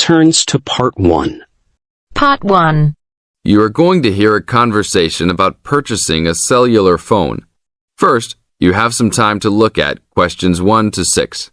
returns to Part 1. Part 1. You are going to hear a conversation about purchasing a cellular phone. First, you have some time to look at questions 1 to 6.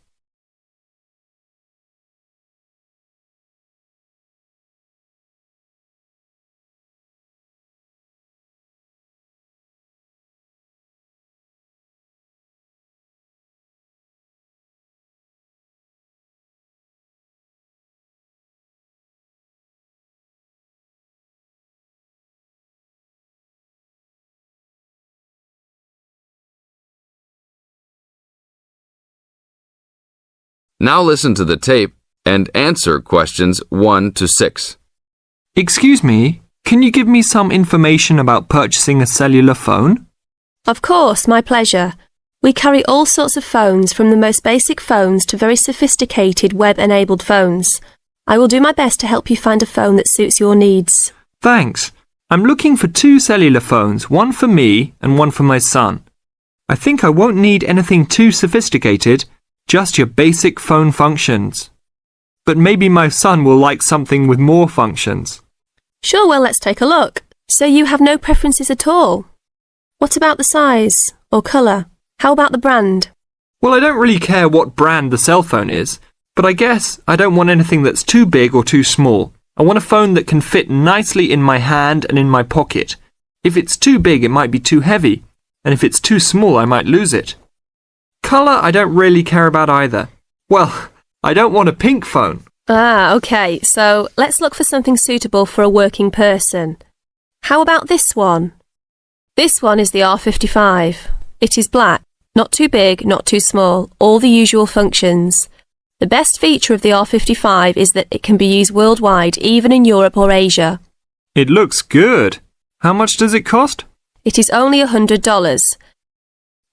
Now listen to the tape and answer questions 1 to 6. Excuse me, can you give me some information about purchasing a cellular phone? Of course, my pleasure. We carry all sorts of phones, from the most basic phones to very sophisticated web-enabled phones. I will do my best to help you find a phone that suits your needs. Thanks. I'm looking for 2 cellular phones, one for me and one for my son. I think I won't need anything too sophisticated, just your basic phone functions. But maybe my son will like something with more functions. Sure, well, let's take a look. So you have no preferences at all? What about the size or colour? How about the brand? Well, I don't really care what brand the cell phone is, but I guess I don't want anything that's too big or too small. I want a phone that can fit nicely in my hand and in my pocket. If it's too big, it might be too heavy, and if it's too small, I might lose it. Colour, I don't really care about either. Well, I don't want a pink phone. OK, so let's look for something suitable for a working person. How about this one? This one is the R55. It is black, not too big, not too small, all the usual functions. The best feature of the R55 is that it can be used worldwide, even in Europe or Asia. It looks good. How much does it cost? It is only $100.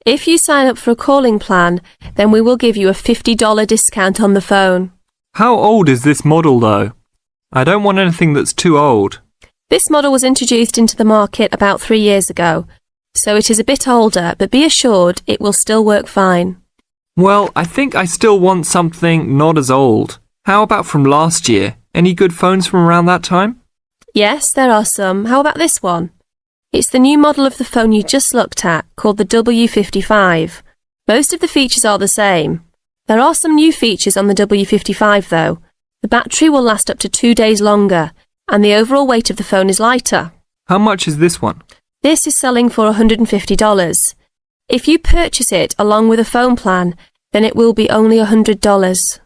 If you sign up for a calling plan, then we will give you a $50 discount on the phone. How old is this model, though? I don't want anything that's too old. This model was introduced into the market about 3 years ago, so it is a bit older, but be assured it will still work fine. Well, I think I still want something not as old. How about from last year? Any good phones from around that time? Yes, there are some. How about this one? It's the new model of the phone you just looked at, called the W55. Most of the features are the same. There are some new features on the W55 though. The battery will last up to 2 days longer, and the overall weight of the phone is lighter. How much is this one? This is selling for $150. If you purchase it along with a phone plan, then it will be only $100.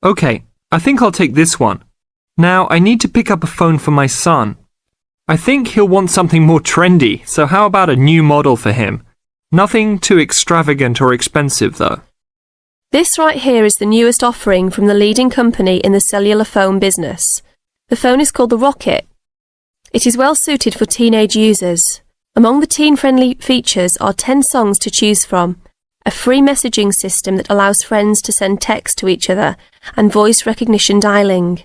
OK, I think I'll take this one. Now, I need to pick up a phone for my son. I think he'll want something more trendy, so how about a new model for him? Nothing too extravagant or expensive, though. This right here is the newest offering from the leading company in the cellular phone business. The phone is called the Rocket. It is well suited for teenage users. Among the teen-friendly features are 10 songs to choose from, a free messaging system that allows friends to send text to each other, and voice recognition dialing.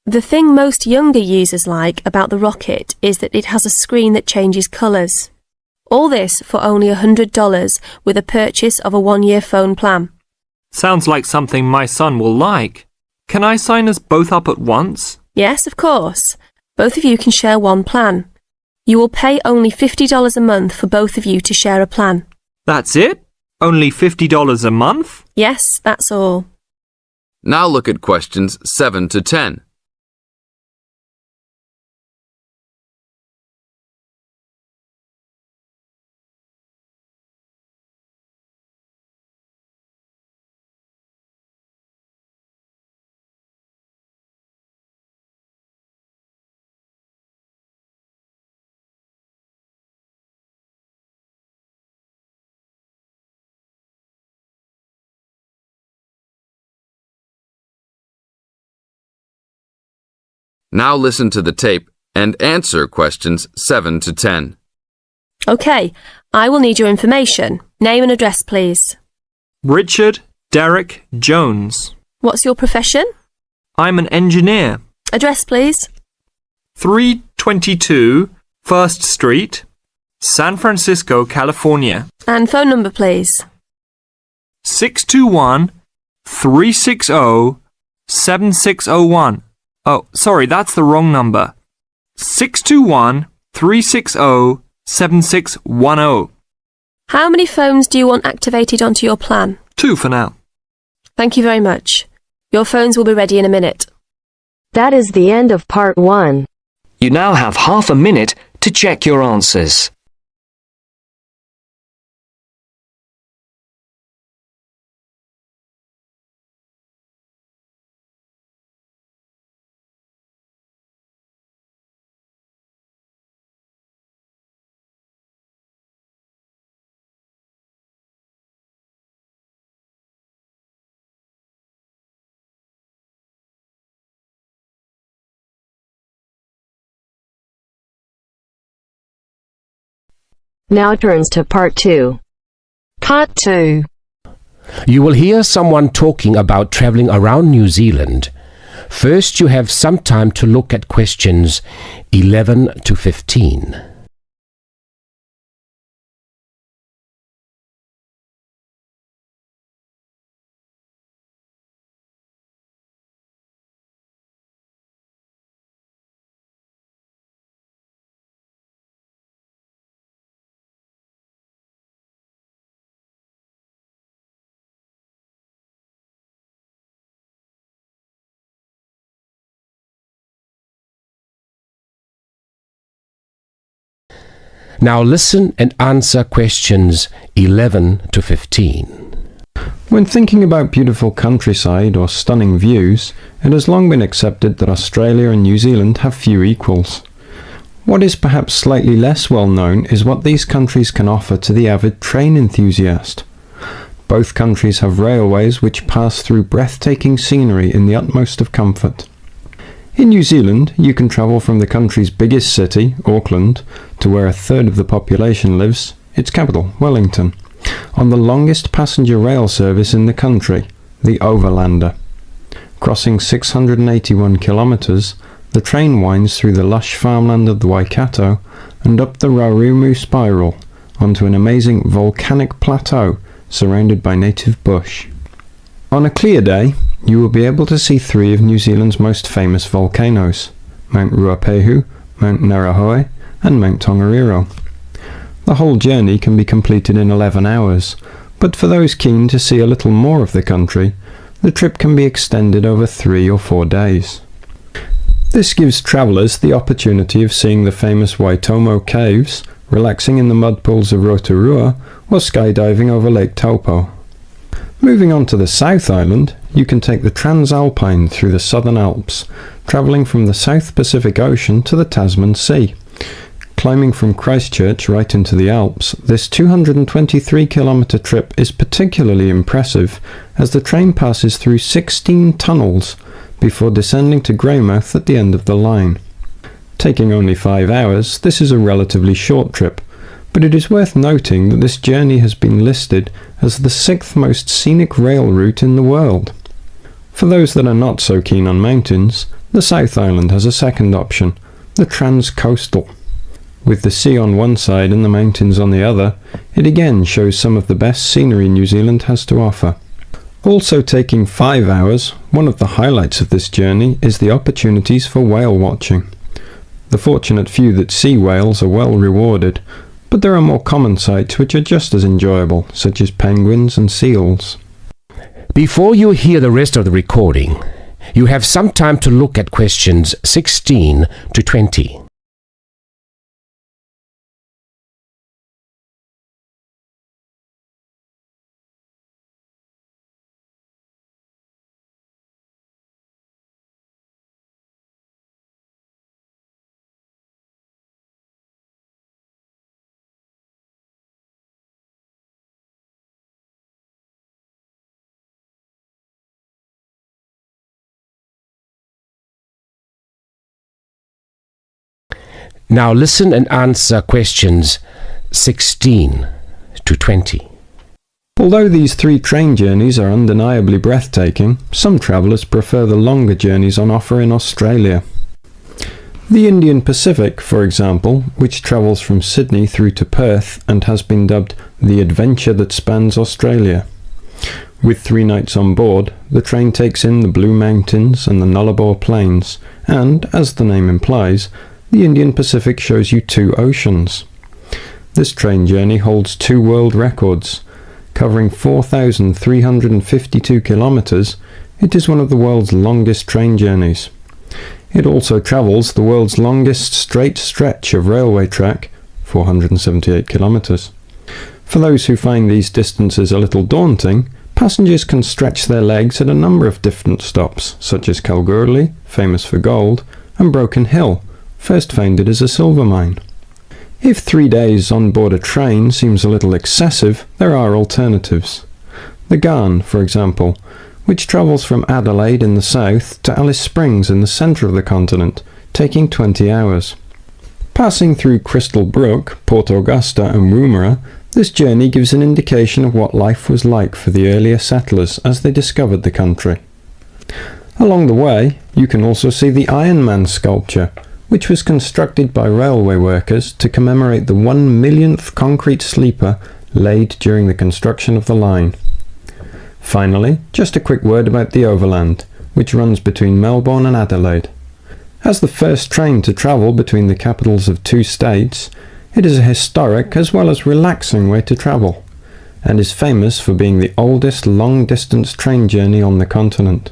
The thing most younger users like about the Rocket is that it has a screen that changes colours. All this for only $100 with a purchase of a 1-year phone plan. Sounds like something my son will like. Can I sign us both up at once? Yes, of course. Both of you can share one plan. You will pay only $50 a month for both of you to share a plan. That's it? Only $50 a month? Yes, that's all. Now look at questions 7 to 10. Now listen to the tape and answer questions 7 to 10. OK, I will need your information. Name and address, please. Richard Derek Jones. What's your profession? I'm an engineer. Address, please. 322 First Street, San Francisco, California. And phone number, please. 621-360 7601. Oh, sorry, that's the wrong number. 621-360-7610. How many phones do you want activated onto your plan? 2 for now. Thank you very much. Your phones will be ready in a minute. That is the end of part 1. You now have half a minute to check your answers. Now turns to part 2. Part 2. You will hear someone talking about travelling around New Zealand. First, you have some time to look at questions 11 to 15. Now listen and answer questions 11 to 15. When thinking about beautiful countryside or stunning views, it has long been accepted that Australia and New Zealand have few equals. What is perhaps slightly less well known is what these countries can offer to the avid train enthusiast. Both countries have railways which pass through breathtaking scenery in the utmost of comfort. In New Zealand, you can travel from the country's biggest city, Auckland, to where a third of the population lives, its capital, Wellington, on the longest passenger rail service in the country, the Overlander. Crossing 681 kilometres, the train winds through the lush farmland of the Waikato and up the Raurumu spiral onto an amazing volcanic plateau surrounded by native bush. On a clear day, you will be able to see 3 of New Zealand's most famous volcanoes, Mount Ruapehu, Mount Ngauruhoe and Mount Tongariro. The whole journey can be completed in 11 hours, but for those keen to see a little more of the country, the trip can be extended over 3 or 4 days. This gives travellers the opportunity of seeing the famous Waitomo caves, relaxing in the mud pools of Rotorua, or skydiving over Lake Taupo. Moving on to the South Island, you can take the Transalpine through the Southern Alps, travelling from the South Pacific Ocean to the Tasman Sea. Climbing from Christchurch right into the Alps, this 223-kilometre trip is particularly impressive as the train passes through 16 tunnels before descending to Greymouth at the end of the line. Taking only 5 hours, this is a relatively short trip, but it is worth noting that this journey has been listed as the 6th most scenic rail route in the world. For those that are not so keen on mountains, the South Island has a second option, the Transcoastal. With the sea on one side and the mountains on the other, it again shows some of the best scenery New Zealand has to offer. Also taking 5 hours, one of the highlights of this journey is the opportunities for whale watching. The fortunate few that see whales are well rewarded, but there are more common sights which are just as enjoyable, such as penguins and seals. Before you hear the rest of the recording, you have some time to look at questions 16 to 20. Now listen and answer questions 16 to 20. Although these 3 train journeys are undeniably breathtaking, some travellers prefer the longer journeys on offer in Australia. The Indian Pacific, for example, which travels from Sydney through to Perth and has been dubbed the adventure that spans Australia. With 3 nights on board, the train takes in the Blue Mountains and the Nullarbor Plains, and, as the name implies, the Indian Pacific shows you 2 oceans. This train journey holds 2 world records. Covering 4,352 kilometres, it is one of the world's longest train journeys. It also travels the world's longest straight stretch of railway track, 478 kilometres. For those who find these distances a little daunting, passengers can stretch their legs at a number of different stops, such as Kalgoorlie, famous for gold, and Broken Hill, first founded as a silver mine. If 3 days on board a train seems a little excessive, there are alternatives. The Garn, for example, which travels from Adelaide in the south to Alice Springs in the centre of the continent, taking 20 hours. Passing through Crystal Brook, Port Augusta and Woomera, this journey gives an indication of what life was like for the earlier settlers as they discovered the country. Along the way, you can also see the Iron Man sculpture, which was constructed by railway workers to commemorate the 1,000,000th concrete sleeper laid during the construction of the line. Finally, just a quick word about the Overland, which runs between Melbourne and Adelaide. As the first train to travel between the capitals of 2 states, it is a historic as well as relaxing way to travel, and is famous for being the oldest long-distance train journey on the continent.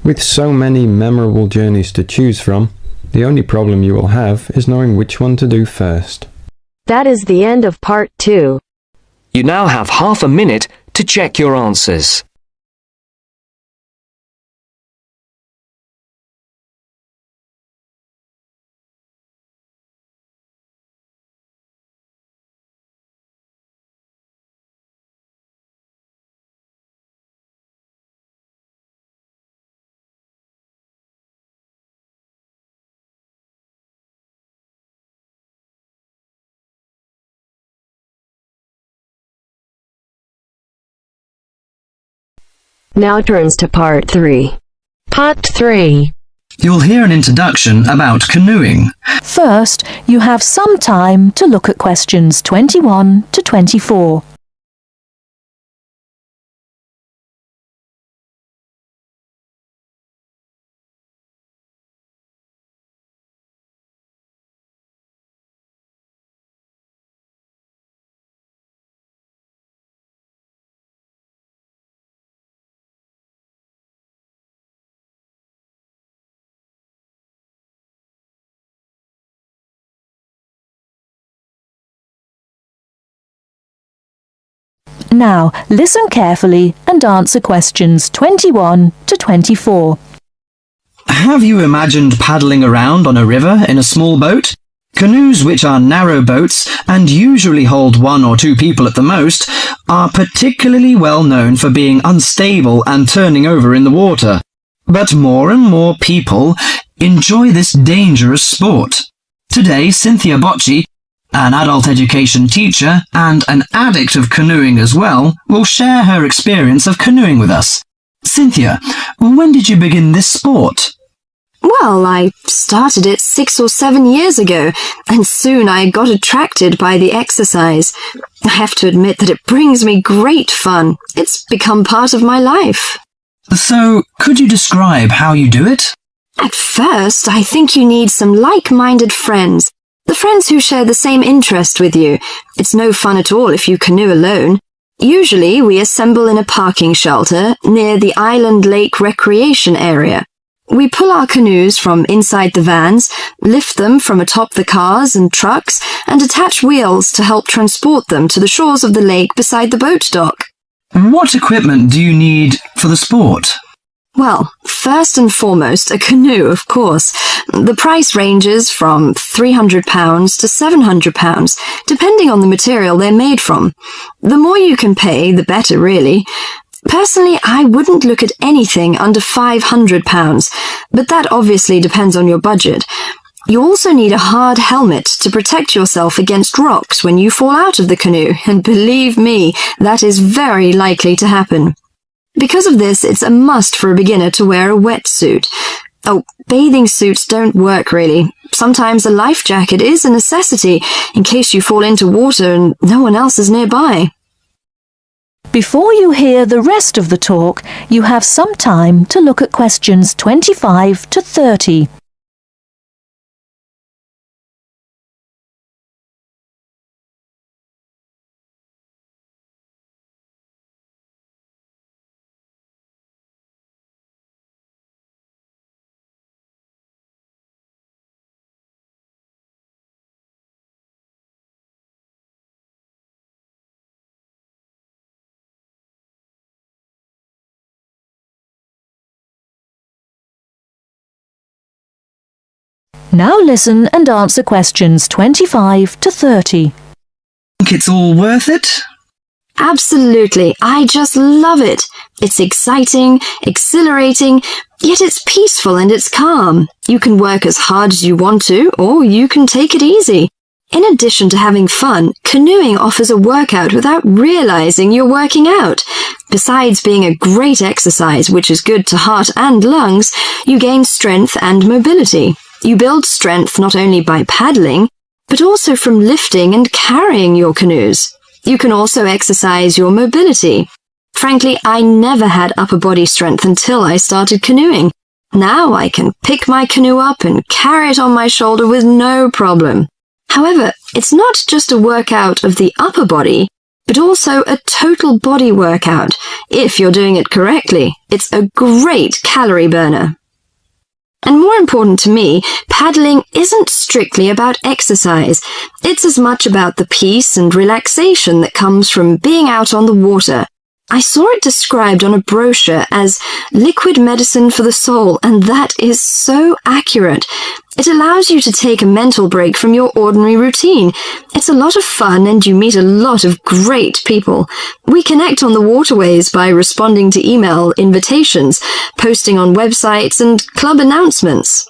With so many memorable journeys to choose from, the only problem you will have is knowing which one to do first. That is the end of part 2. You now have half a minute to check your answers. Now turns to part 3. Part 3. You'll hear an introduction about canoeing. First, you have some time to look at questions 21 to 24. Now, listen carefully and answer questions 21 to 24. Have you imagined paddling around on a river in a small boat? Canoes, which are narrow boats and usually hold 1 or 2 people at the most, are particularly well known for being unstable and turning over in the water. But more and more people enjoy this dangerous sport. Today, Cynthia Bocci, an adult education teacher and an addict of canoeing as well, will share her experience of canoeing with us. Cynthia, when did you begin this sport? Well, I started it 6 or 7 years ago, and soon I got attracted by the exercise. I have to admit that it brings me great fun. It's become part of my life. So, could you describe how you do it? At first, I think you need some like-minded friends. The friends who share the same interest with you. It's no fun at all if you canoe alone. Usually, we assemble in a parking shelter near the Island Lake Recreation Area. We pull our canoes from inside the vans, lift them from atop the cars and trucks, and attach wheels to help transport them to the shores of the lake beside the boat dock. What equipment do you need for the sport? Well, first and foremost, a canoe, of course. The price ranges from £300 to £700, depending on the material they're made from. The more you can pay, the better, really. Personally, I wouldn't look at anything under £500, but that obviously depends on your budget. You also need a hard helmet to protect yourself against rocks when you fall out of the canoe, and believe me, that is very likely to happen. Because of this, it's a must for a beginner to wear a wetsuit. Oh, bathing suits don't work really. Sometimes a life jacket is a necessity in case you fall into water and no one else is nearby. Before you hear the rest of the talk, you have some time to look at questions 25 to 30. Now listen and answer questions 25 to 30. Think it's all worth it? Absolutely. I just love it. It's exciting, exhilarating, yet it's peaceful and it's calm. You can work as hard as you want to, or you can take it easy. In addition to having fun, canoeing offers a workout without realizing you're working out. Besides being a great exercise, which is good to heart and lungs, you gain strength and mobility. You build strength not only by paddling, but also from lifting and carrying your canoes. You can also exercise your mobility. Frankly, I never had upper body strength until I started canoeing. Now I can pick my canoe up and carry it on my shoulder with no problem. However, it's not just a workout of the upper body, but also a total body workout. If you're doing it correctly, it's a great calorie burner. And more important to me, paddling isn't strictly about exercise. It's as much about the peace and relaxation that comes from being out on the water. I saw it described on a brochure as liquid medicine for the soul, and that is so accurate. It allows you to take a mental break from your ordinary routine. It's a lot of fun and you meet a lot of great people. We connect on the waterways by responding to email invitations, posting on websites and club announcements.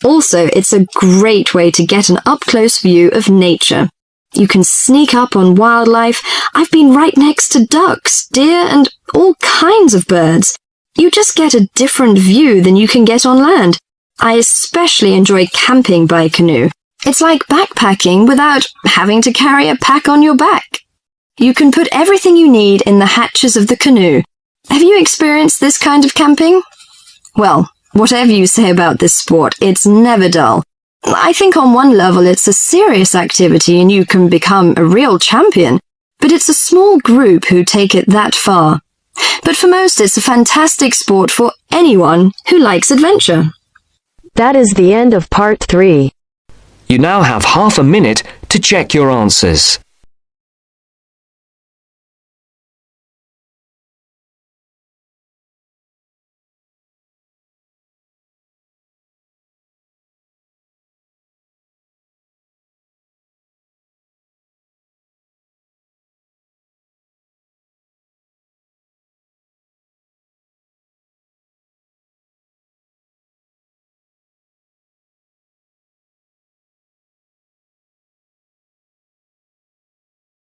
Also, it's a great way to get an up-close view of nature. You can sneak up on wildlife. I've been right next to ducks, deer, and all kinds of birds. You just get a different view than you can get on land. I especially enjoy camping by canoe. It's like backpacking without having to carry a pack on your back. You can put everything you need in the hatches of the canoe. Have you experienced this kind of camping? Well, whatever you say about this sport, it's never dull. I think on one level it's a serious activity and you can become a real champion, but it's a small group who take it that far. But for most it's a fantastic sport for anyone who likes adventure. That is the end of part 3. You now have half a minute to check your answers.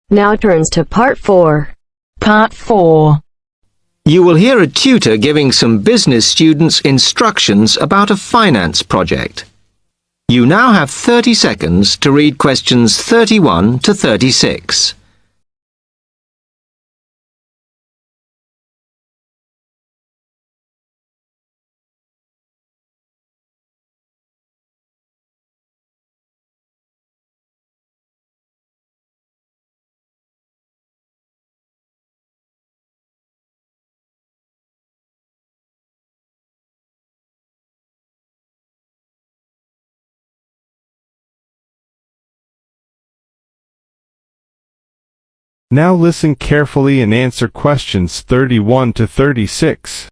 Now turns to part 4. Part 4. You will hear a tutor giving some business students instructions about a finance project. You now have 30 seconds to read questions 31 to 36. Now listen carefully and answer questions 31 to 36.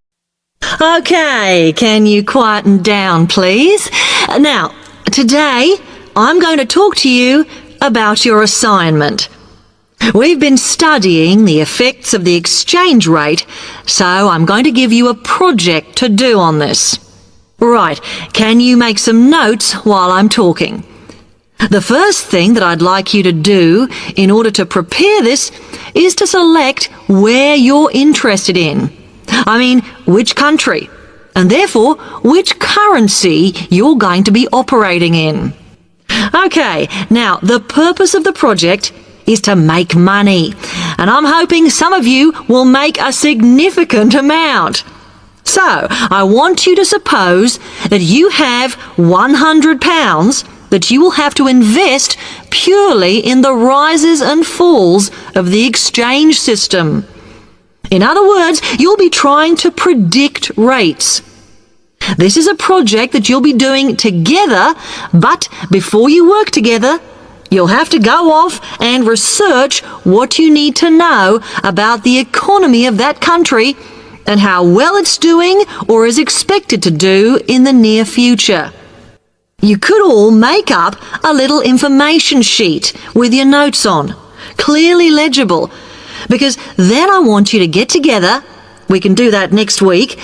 Okay, can you quieten down, please? Now, today I'm going to talk to you about your assignment. We've been studying the effects of the exchange rate, so I'm going to give you a project to do on this. Right, can you make some notes while I'm talking? The first thing that I'd like you to do in order to prepare this is to select where you're interested in. I mean, which country, and therefore which currency you're going to be operating in. Okay, now the purpose of the project is to make money, and I'm hoping some of you will make a significant amount. So, I want you to suppose that you have £100 that you will have to invest purely in the rises and falls of the exchange system. In other words, you'll be trying to predict rates. This is a project that you'll be doing together, but before you work together, you'll have to go off and research what you need to know about the economy of that country and how well it's doing or is expected to do in the near future. You could all make up a little information sheet with your notes on, clearly legible, because then I want you to get together, we can do that next week,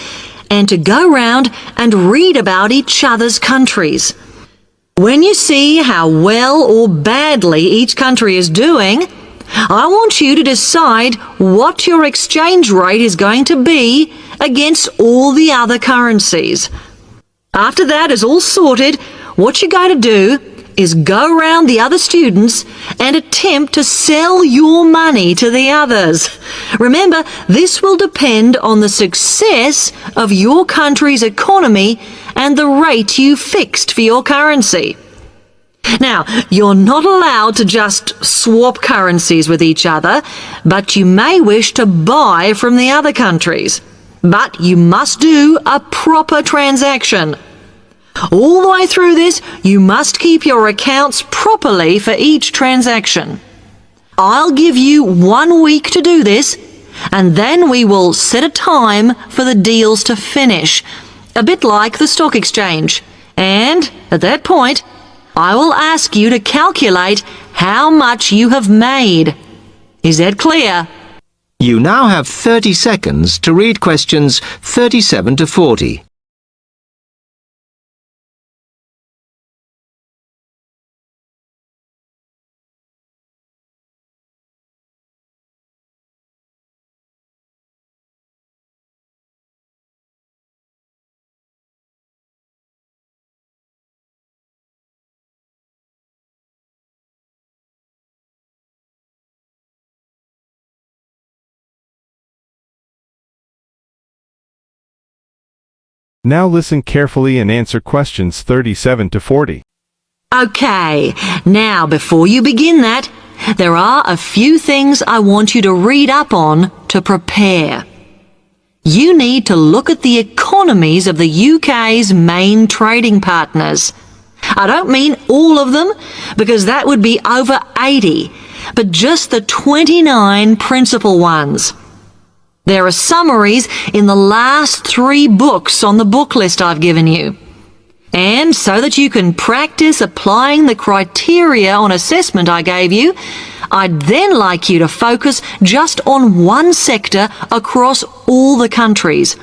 and to go round and read about each other's countries. When you see how well or badly each country is doing, I want you to decide what your exchange rate is going to be against all the other currencies. After that is all sorted, what you're going to do is go round the other students and attempt to sell your money to the others. Remember, this will depend on the success of your country's economy and the rate you fixed for your currency. Now, you're not allowed to just swap currencies with each other, but you may wish to buy from the other countries. But you must do a proper transaction. All the way through this, you must keep your accounts properly for each transaction. I'll give you 1 week to do this, and then we will set a time for the deals to finish, a bit like the stock exchange. And at that point, I will ask you to calculate how much you have made. Is that clear? You now have 30 seconds to read questions 37 to 40. Now listen carefully and answer questions 37 to 40. Okay, now before you begin that, there are a few things I want you to read up on to prepare. You need to look at the economies of the UK's main trading partners. I don't mean all of them, because that would be over 80, but just the 29 principal ones. There are summaries in the last 3 books on the book list I've given you. And so that you can practice applying the criteria on assessment I gave you, I'd then like you to focus just on one sector across all the countries.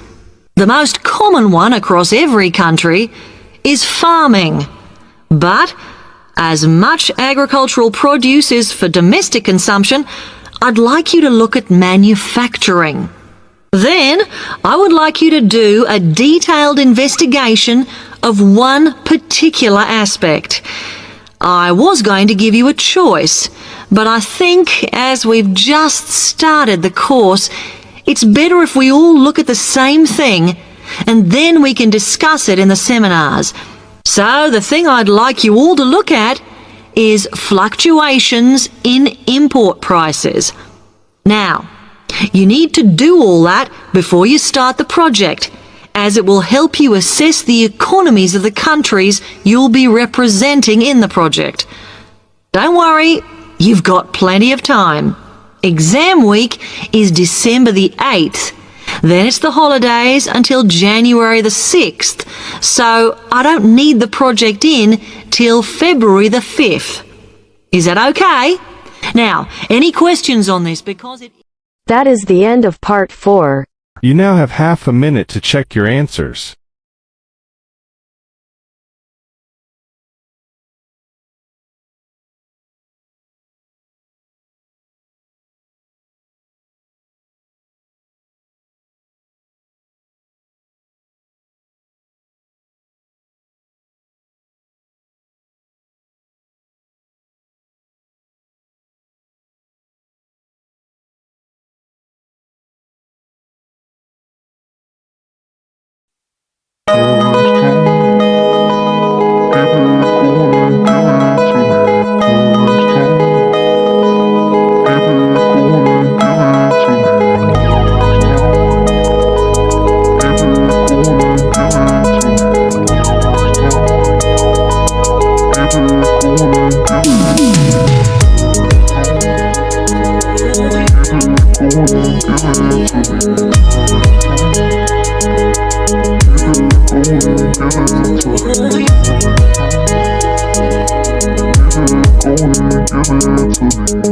The most common one across every country is farming. But as much agricultural produce is for domestic consumption, I'd like you to look at manufacturing. Then, I would like you to do a detailed investigation of one particular aspect. I was going to give you a choice, but I think as we've just started the course, it's better if we all look at the same thing, and then we can discuss it in the seminars. So, the thing I'd like you all to look at is fluctuations in import prices. Now, you need to do all that before you start the project, as it will help you assess the economies of the countries you'll be representing in the project. Don't worry, you've got plenty of time. Exam week is December the 8th. Then it's the holidays until January the 6th, so I don't need the project in till February the 5th. Is that okay? Now, any questions on this, because That is the end of part 4. You now have half a minute to check your answers. Give it to me.